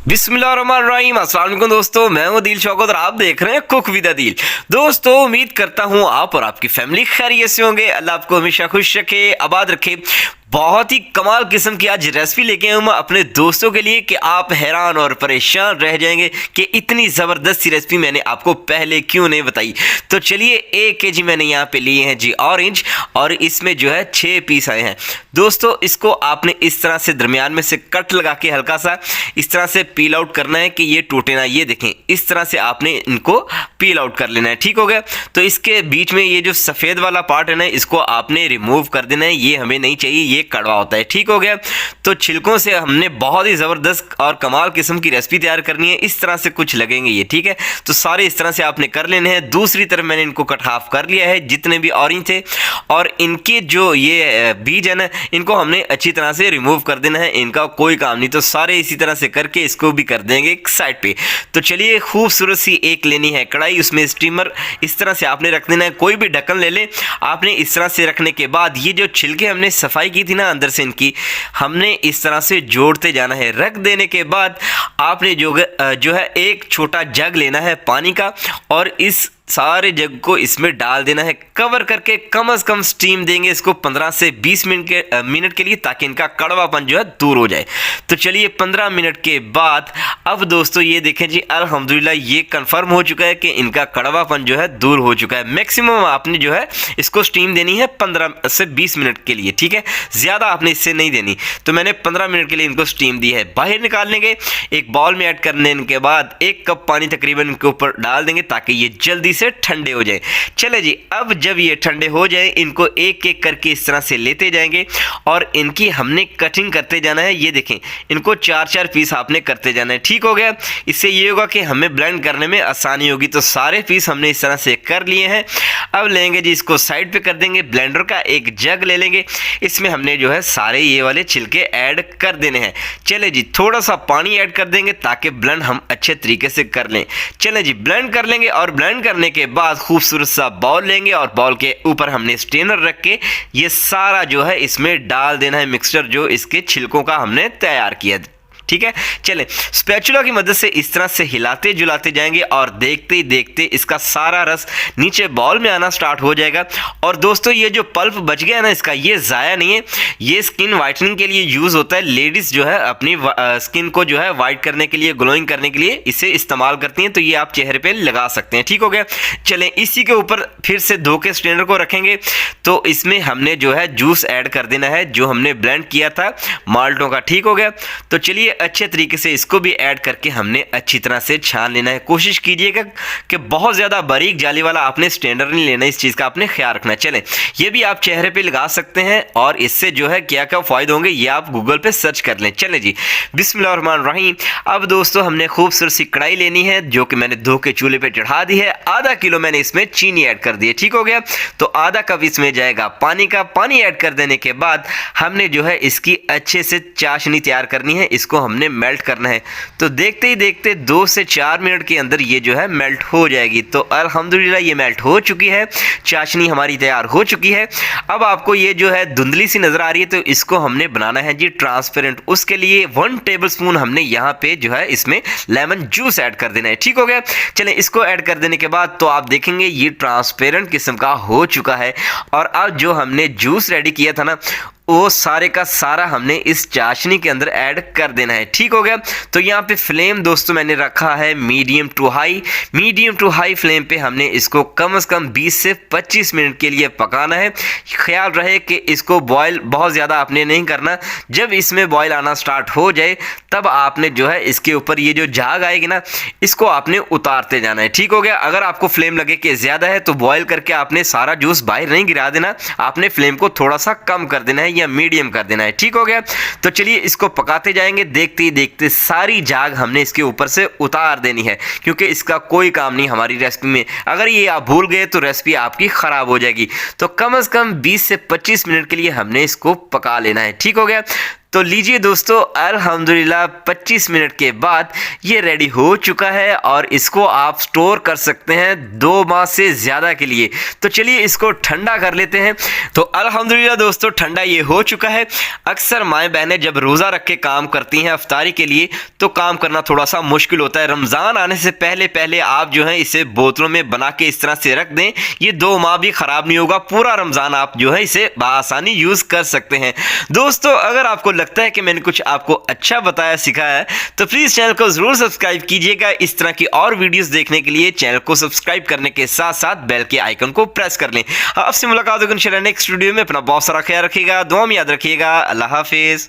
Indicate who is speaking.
Speaker 1: बिस्मिल्लाहिर्रहमानिर्रहीम। अस्सलाम वालेकुम दोस्तों, मैं हूं दिल शौकत और आप देख रहे हैं कुक विद दिल। दोस्तों, उम्मीद करता हूं आप और आपकी फैमिली खैरियत से होंगे। अल्लाह आपको हमेशा खुश रखे, आबाद रखे। बहुत ही कमाल किस्म की आज रेसिपी लेके आया हूं मैं अपने दोस्तों के लिए कि आप हैरान और परेशान रह जाएंगे कि इतनी ज़बरदस्त सी रेसिपी मैंने आपको पहले क्यों नहीं बताई। तो चलिए, 1 केजी मैंने यहाँ पे लिए हैं जी ऑरेंज, और इसमें जो है 6 पीस आए हैं। दोस्तों, इसको आपने इस तरह से दरमियान में से कट लगा के हल्का सा इस तरह से पील आउट करना है कि ये टूटे ना। ये देखें, इस तरह से आपने इनको पील आउट कर लेना है। ठीक हो गया। तो इसके बीच में ये जो सफ़ेद वाला पार्ट है ना, इसको आपने रिमूव कर देना है। ये हमें नहीं चाहिए, ये कड़वा होता है। ठीक हो गया। तो छिलकों से हमने बहुत ही ज़बरदस्त और कमाल किस्म की रेसिपी तैयार करनी है। इस तरह से कुछ लगेंगे ये। ठीक है। तो सारे इस तरह से आपने कर लेने हैं। दूसरी तरफ मैंने इनको कट हाफ कर लिया है, जितने भी ऑरेंज थे, और इनके जो ये बीज है ना, इनको हमने अच्छी तरह से रिमूव कर देना है। इनका कोई काम नहीं। तो सारे इसी तरह से करके इसको भी कर देंगे एक साइड पे। तो चलिए, खूबसूरत सी एक लेनी है कढ़ाई, उसमें स्टीमर इस तरह से आपने रख देना है। कोई भी ढक्कन ले लें आपने। इस तरह से रखने के बाद ये जो छिलके हमने सफाई की थी ना अंदर से, इनकी हमने इस तरह से जोड़ते जाना है। रख देने के बाद आपने जो है एक छोटा जग लेना है पानी का, और इस सारे जग को इसमें डाल देना है। कवर करके कम से कम स्टीम देंगे इसको 15 से 20 मिनट के लिए, ताकि इनका कड़वापन जो है दूर हो जाए। तो चलिए, 15 मिनट के बाद अब दोस्तों ये देखें जी, अल्हम्दुलिल्लाह ये कंफर्म हो चुका है कि इनका कड़वापन जो है दूर हो चुका है। मैक्सिमम आपने जो है इसको स्टीम देनी है 15 से 20 मिनट के लिए। ठीक है, ज़्यादा आपने इससे नहीं देनी। तो मैंने 15 मिनट के लिए इनको स्टीम दी है। बाहर निकाल लेंगे, एक बाउल में ऐड करने के बाद 1 कप पानी तकरीबन इनके ऊपर डाल देंगे, ताकि ये जल्दी से ठंडे हो जाए। चले जी, अब जब ये ठंडे हो जाए, इनको एक एक करके इस तरह से लेते जाएंगे, और इनकी हमने कटिंग करते जाना है। ये देखें, इनको 4-4 पीस आपने करते जाना है। ठीक हो गया। इससे ये होगा कि हमें ब्लेंड करने में आसानी होगी। तो सारे पीस हमने इस तरह से कर लिए हैं। अब लेंगे जी, इसको साइड पे कर देंगे। ब्लेंडर का एक जग ले लेंगे, इसमें हमने जो है सारे ये वाले छिलके ऐड कर देने हैं। चले जी, थोड़ा सा पानी ऐड कर देंगे ताकि ब्लेंड हम अच्छे तरीके से कर लें। चले जी, ब्लेंड कर लेंगे, और ब्लेंड करने के बाद खूबसूरत सा बाउल लेंगे, और बाउल के ऊपर हमने स्ट्रेनर रख के ये सारा जो है इसमें डाल देना है मिक्सचर, जो इसके छिलकों का हमने तैयार किया। ठीक है। चलें, स्पैचुला की मदद से इस तरह से हिलाते जुलाते जाएंगे, और देखते ही देखते इसका सारा रस नीचे बाउल में आना स्टार्ट हो जाएगा। और दोस्तों, ये जो पल्प बच गया है ना इसका, ये ज़ाया नहीं है। ये स्किन वाइटनिंग के लिए यूज़ होता है। लेडीज़ जो है अपनी स्किन को जो है वाइट करने के लिए, ग्लोइंग करने के लिए इसे इस्तेमाल करती हैं। तो ये आप चेहरे पर लगा सकते हैं। ठीक हो गया। चलें, इसी के ऊपर फिर से धो के स्ट्रेनर को रखेंगे। तो इसमें हमने जो है जूस ऐड कर देना है, जो हमने ब्लेंड किया था माल्टों का। ठीक हो गया। तो चलिए, अच्छे तरीके से इसको भी ऐड करके हमने अच्छी तरह से छान लेना है। कोशिश कीजिएगा कि बहुत ज़्यादा बारीक जाली वाला आपने स्ट्रेनर नहीं लेना, इस चीज़ का आपने ख्याल रखना है। चलें, ये भी आप चेहरे पे लगा सकते हैं, और इससे जो है क्या क्या फ़ायदे होंगे ये आप गूगल पे सर्च कर लें। चलें जी, बिस्मिल्लाहिर्रहमानिर्रहीम। अब दोस्तों, हमने खूबसूरत सी कढ़ाई लेनी है, जो कि मैंने धो के चूल्हे पर चढ़ा दी है। आधा किलो मैंने इसमें चीनी ऐड कर दी है। ठीक हो गया। तो आधा कप इसमें जाएगा पानी का। पानी ऐड कर देने के बाद हमने जो है इसकी अच्छे से चाशनी तैयार करनी है। इसको हमने मेल्ट करना है। तो देखते ही देखते 2 से 4 मिनट के अंदर ये जो है मेल्ट हो जाएगी। तो अल्हम्दुलिल्लाह ये मेल्ट हो चुकी है, चाशनी हमारी तैयार हो चुकी है। अब आपको ये जो है धुंधली सी नज़र आ रही है, तो इसको हमने बनाना है जी ट्रांसपेरेंट। उसके लिए 1 टेबलस्पून हमने यहाँ पे जो है इसमें लेमन जूस ऐड कर देना है। ठीक हो गया। चलें, इसको ऐड कर देने के बाद तो आप देखेंगे ये ट्रांसपेरेंट किस्म का हो चुका है। और अब जो हमने जूस रेडी किया था ना, वो सारे का सारा हमने इस चाशनी के अंदर ऐड कर देना है। ठीक हो गया। तो यहाँ पे फ्लेम दोस्तों मैंने रखा है medium to high. Medium to high flame पे हमने इसको कम से कम 20 से 25 मिनट के लिए पकाना है। ख्याल रहे कि इसको बॉयल बहुत ज़्यादा आपने नहीं करना। जब इसमें बॉयल आना स्टार्ट हो जाए, तब आपने जो है इसके ऊपर ये जो झाग आएगी ना, इसको आपने उतारते जाना है। ठीक हो गया। अगर आपको फ्लेम लगे कि ज़्यादा है, तो बॉयल करके आपने सारा जूस बाहर नहीं गिरा देना, आपने फ्लेम को थोड़ा सा कम कर देना है या मीडियम कर देना है। ठीक हो गया। तो चलिए, इसको पकाते जाएंगे। देखते ही देखते सारी झाग हमने इसके ऊपर से उतार देनी है, क्योंकि इसका कोई काम नहीं हमारी रेसिपी में। अगर ये आप भूल गए तो रेसिपी आपकी ख़राब हो जाएगी। तो कम से कम 20 से 25 मिनट के लिए हमने इसको पका लेना है। ठीक हो गया। तो लीजिए दोस्तों, अल्हम्दुलिल्लाह 25 मिनट के बाद ये रेडी हो चुका है और इसको आप स्टोर कर सकते हैं 2 माह से ज़्यादा के लिए। तो चलिए इसको ठंडा कर लेते हैं। तो अल्हम्दुलिल्लाह दोस्तों, ठंडा ये हो चुका है। अक्सर माएँ बहनें जब रोज़ा रख के काम करती हैं अफ्तारी के लिए, तो काम करना थोड़ा सा मुश्किल होता है। रमज़ान आने से पहले पहले आप जो है इसे बोतलों में बना के इस तरह से रख दें, ये 2 माह भी ख़राब नहीं होगा। पूरा रमज़ान आप जो है इसे बआसानी यूज़ कर सकते हैं। दोस्तों, अगर आपको लगता है कि मैंने कुछ आपको अच्छा बताया सिखाया है तो प्लीज़ चैनल को ज़रूर सब्सक्राइब कीजिएगा। इस तरह की और वीडियोस देखने के लिए चैनल को सब्सक्राइब करने के साथ साथ बेल के आइकन को प्रेस कर लें। आपसे मुलाकात होगी इंशाल्लाह नेक्स्ट वीडियो में। अपना बहुत सारा ख्याल रखिएगा, दुआ में याद रखिएगा। अल्लाह हाफिज़।